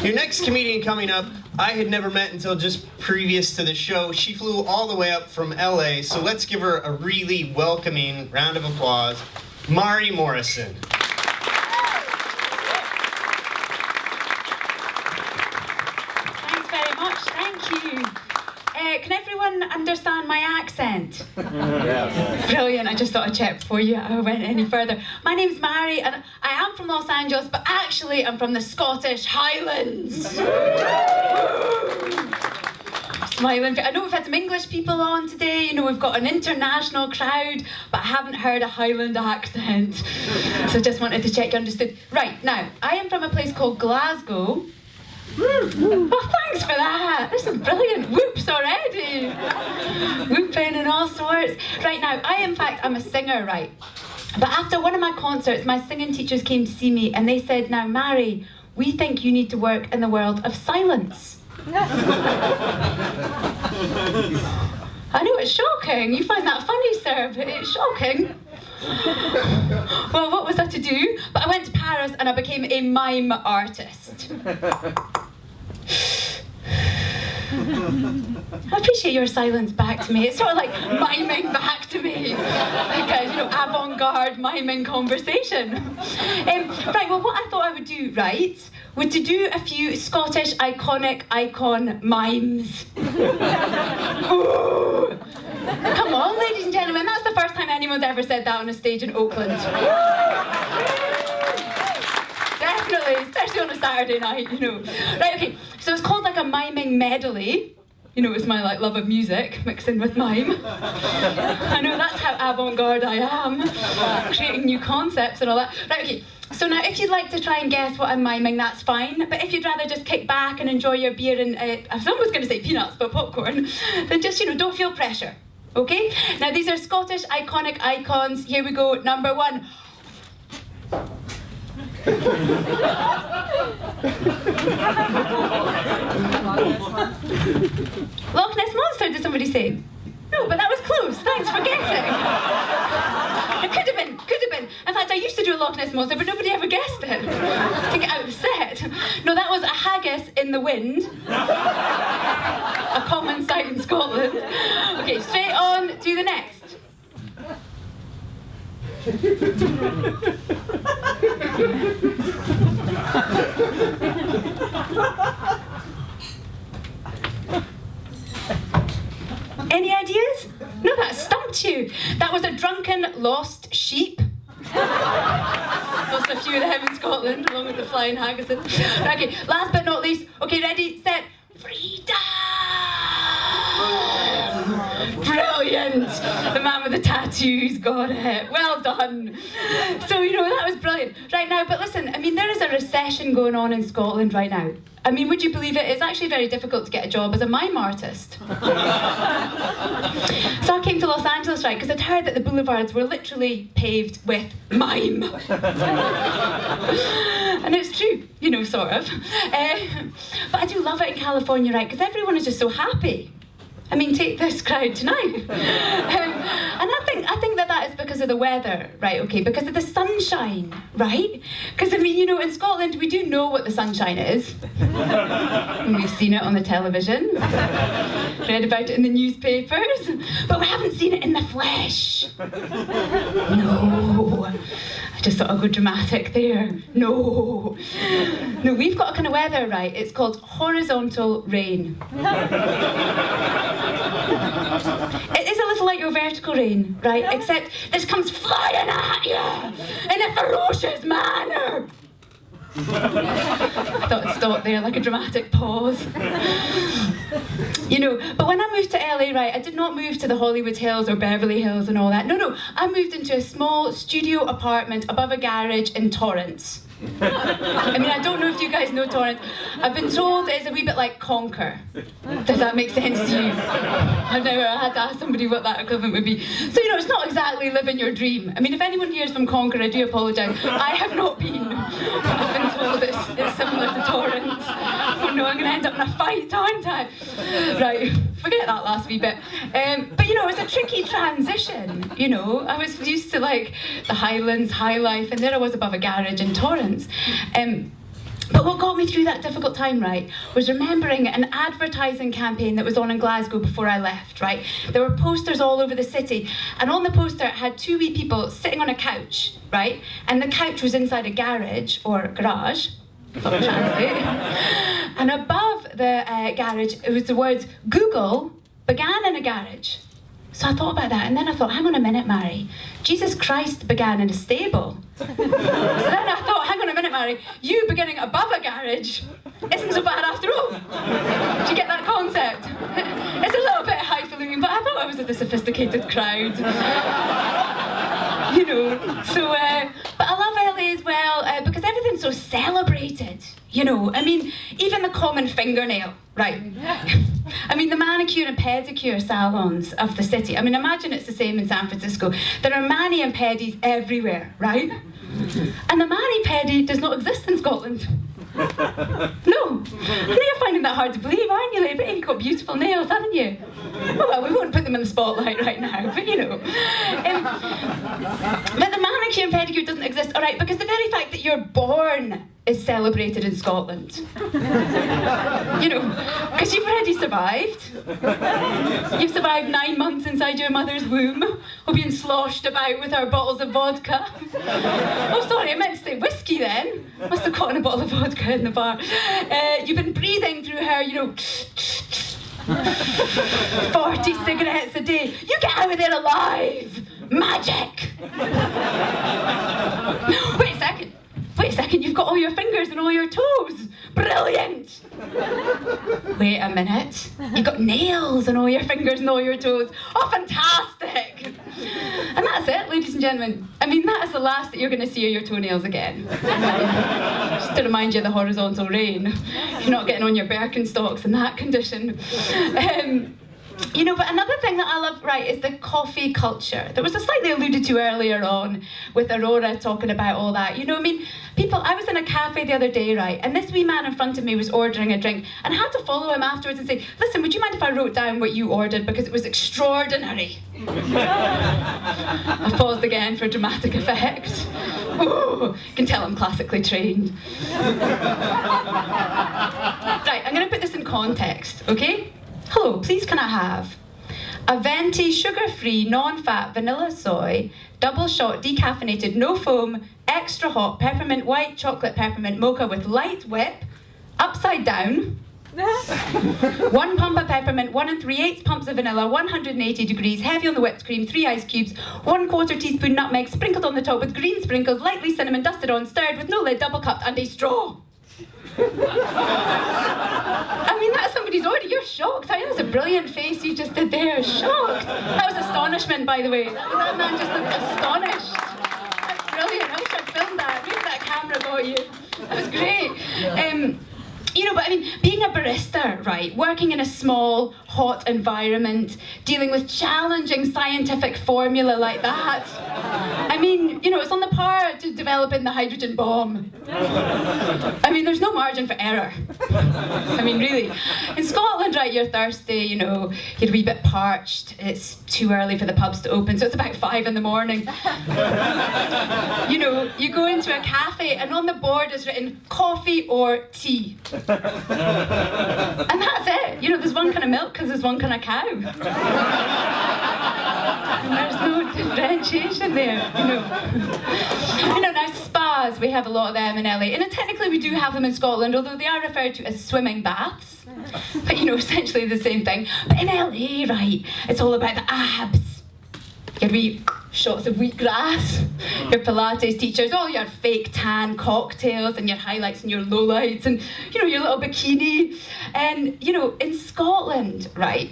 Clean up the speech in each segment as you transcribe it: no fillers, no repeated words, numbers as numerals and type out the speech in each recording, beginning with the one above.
Your next comedian coming up, I had never met until just previous to the show. She flew all the way up from LA, so let's give her a really welcoming round of applause. Mhairi Morrison. Thanks very much, thank you. Can everyone understand my accent? Yeah. Brilliant, I just thought I'd check before I went any further. My name's Mhairi and I am from Los Angeles, but actually I'm from the Scottish Highlands. Smiling. I know we've had some English people on today, you know, we've got an international crowd, but I haven't heard a Highland accent. So just wanted to check you understood. Right, now, I am from a place called Glasgow. Oh, thanks for that. This is brilliant. Whoops already. Whooping and all sorts. Right now, I'm a singer, right? But after one of my concerts, my singing teachers came to see me and they said, now, Mhairi, we think you need to work in the world of silence. I know it's shocking. You find that funny, sir, but it's shocking. Well, what was I to do? But I went to Paris and I became a mime artist. I appreciate your silence back to me. It's sort of like miming back to me. Like a, avant-garde miming conversation. Right, well, what I thought I would do, right, would to do a few Scottish icon mimes. Ooh. Come on, ladies and gentlemen, that's the first time anyone's ever said that on a stage in Oakland. Definitely, especially on a Saturday night, you know. Right, okay, so it's called like a miming medley. You know, it's my love of music mixed in with mime. I know, that's how avant-garde I am. Creating new concepts and all that. Right, okay, so now if you'd like to try and guess what I'm miming, that's fine. But if you'd rather just kick back and enjoy your beer and, I was almost going to say peanuts, but popcorn, then just, don't feel pressure. Okay? Now these are Scottish iconic icons. Here we go, number one. Loch Ness Monster, did somebody say? No, but that was close. Thanks for guessing. It could have been. In fact, I used to do a Loch Ness Monster, but nobody ever guessed it. To get out of the set. No, that was a haggis in the wind. A common sight in Scotland. Okay, straight on to the next. Any ideas? No, that stumped you. That was a drunken lost sheep. Lost a few of them in Scotland, along with the flying haggises. Okay, last but not least. Okay, ready, set, freedom! Brilliant! The man with the tattoos got it. Well done. So, that was brilliant. Right now, but listen, there is a recession going on in Scotland right now. Would you believe it? It's actually very difficult to get a job as a mime artist. So I came to Los Angeles, right, because I'd heard that the boulevards were literally paved with mime. And it's true, sort of. But I do love it in California, right, because everyone is just so happy. Take this crowd tonight. And I think that is because of the weather, right, okay, because of the sunshine, right? Because, in Scotland, we do know what the sunshine is. And we've seen it on the television, read about it in the newspapers, but we haven't seen it in the flesh. No. I just thought I'd go dramatic there. No, we've got a kind of weather, right? It's called horizontal rain. It is a little like your vertical rain, right? Except this comes flying at you in a ferocious manner. I thought I'd stop there, like a dramatic pause. But when I moved to LA, right, I did not move to the Hollywood Hills or Beverly Hills and all that. No, I moved into a small studio apartment above a garage in Torrance. I don't know if you guys know Torrance. I've been told it's a wee bit like Conquer. Does that make sense to you? I've never had to ask somebody what that equivalent would be. So, it's not exactly living your dream. If anyone here is from Conquer, I do apologise. I have not been. I've been told it's similar to Torrance. Oh no, I'm going to end up in a fight, aren't I? Right, forget that last wee bit. But, it's a tricky transition, I was used to, the Highlands, high life, and there I was above a garage in Torrance. But what got me through that difficult time, right, was remembering an advertising campaign that was on in Glasgow before I left, right? There were posters all over the city, and on the poster it had two wee people sitting on a couch, right? And the couch was inside a garage, or garage, if I would translate. And above the garage, it was the words, Google began in a garage. So I thought about that, and then I thought, hang on a minute, Mhairi. Jesus Christ began in a stable. So then I thought, hang on a minute, Mhairi. You beginning above a garage isn't so bad after all. Do you get that concept? It's a little bit highfalutin, but I thought I was with a sophisticated crowd. You know, so, but I love LA as well, because everything's so celebrated. You know, I mean, even the common fingernail, right? I mean, the manicure and pedicure salons of the city. I mean, imagine it's the same in San Francisco. There are mani and pedis everywhere, right? And the mani-pedi does not exist in Scotland. No. I know you're finding that hard to believe, aren't you, Lee? But you've got beautiful nails, haven't you? Well, we won't put them in the spotlight right now, but you know. But the manicure and pedicure doesn't exist, all right, because the very fact that you're born is celebrated in Scotland. You know, because you've already survived. You've survived 9 months inside your mother's womb, or being sloshed about with our bottles of vodka. Oh, sorry, I meant to say whiskey then. Must have gotten a bottle of vodka in the bar. You've been breathing through her, you know, 40 cigarettes a day. You get out of there alive! Magic! Wait a second, you've got all your fingers and all your toes. Brilliant! Wait a minute, you've got nails and all your fingers and all your toes. Oh, fantastic! And that's it, ladies and gentlemen. I mean, that is the last that you're going to see of your toenails again. Just to remind you of the horizontal rain. You're not getting on your Birkenstocks in that condition. You know, but another thing that I love, right, is the coffee culture that was slightly alluded to earlier on with Aurora talking about all that. You know, I mean, I was in a cafe the other day, right, and this wee man in front of me was ordering a drink, and I had to follow him afterwards and say, listen, would you mind if I wrote down what you ordered, because it was extraordinary. I paused again for dramatic effect. Ooh, you can tell I'm classically trained. Right, I'm going to put this in context, okay? Hello, please can I have a venti, sugar-free, non-fat, vanilla soy, double shot, decaffeinated, no foam, extra hot, peppermint, white chocolate peppermint mocha with light whip, upside down, 1 pump of peppermint, 1 3/8 pumps of vanilla, 180 degrees, heavy on the whipped cream, 3 ice cubes, 1/4 teaspoon nutmeg, sprinkled on the top with green sprinkles, lightly cinnamon, dusted on, stirred with no lid, double cupped, and a straw. I mean, that's somebody's order. You're shocked. I mean, that was a brilliant face you just did there. Shocked. That was astonishment, by the way. That man just looked astonished. That's brilliant. I wish I'd filmed that. Maybe that camera got you. That was great. You know, but I mean, being a barista, right, working in a small, hot environment, dealing with challenging scientific formula like that, I mean, you know, it's on the par to developing the hydrogen bomb. I mean, there's no margin for error. I mean, really. In Scotland, right, you're thirsty, you know, you're a wee bit parched, it's too early for the pubs to open, so it's about 5 in the morning. You know, you go into a cafe and on the board is written coffee or tea. And that's it. You know, there's one kind of milk because there's one kind of cow. And there's no differentiation there, you know. You know, now spas, we have a lot of them in LA. And technically we do have them in Scotland, although they are referred to as swimming baths. But, you know, essentially the same thing. But in LA, right, it's all about the abs. Your wee shots of wheatgrass, your Pilates teachers, all your fake tan cocktails and your highlights and your lowlights and, you know, your little bikini. And, you know, in Scotland, right,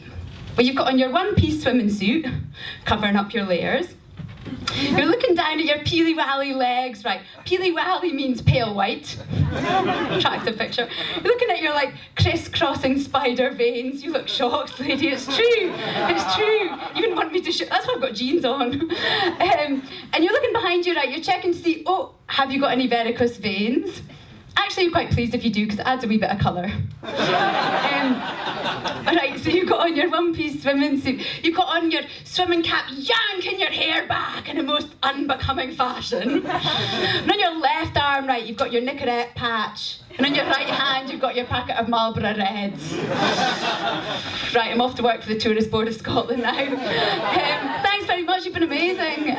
well, you've got on your one-piece swimming suit, covering up your layers. You're looking down at your peely-wally legs, right? Peely-wally means pale white. Attractive picture. You're looking at your, like, criss-crossing spider veins. You look shocked, lady. It's true. It's true. You wouldn't want me to show. That's why I've got jeans on. And you're looking behind you, right? You're checking to see, oh, have you got any varicose veins? Actually, I'm quite pleased if you do, because it adds a wee bit of colour. Alright, so you've got on your one-piece swimming suit, you've got on your swimming cap, yanking your hair back in a most unbecoming fashion. And on your left arm, right, you've got your Nicorette patch. And on your right hand, you've got your packet of Marlboro Reds. Right, I'm off to work for the Tourist Board of Scotland now. Thanks very much, you've been amazing.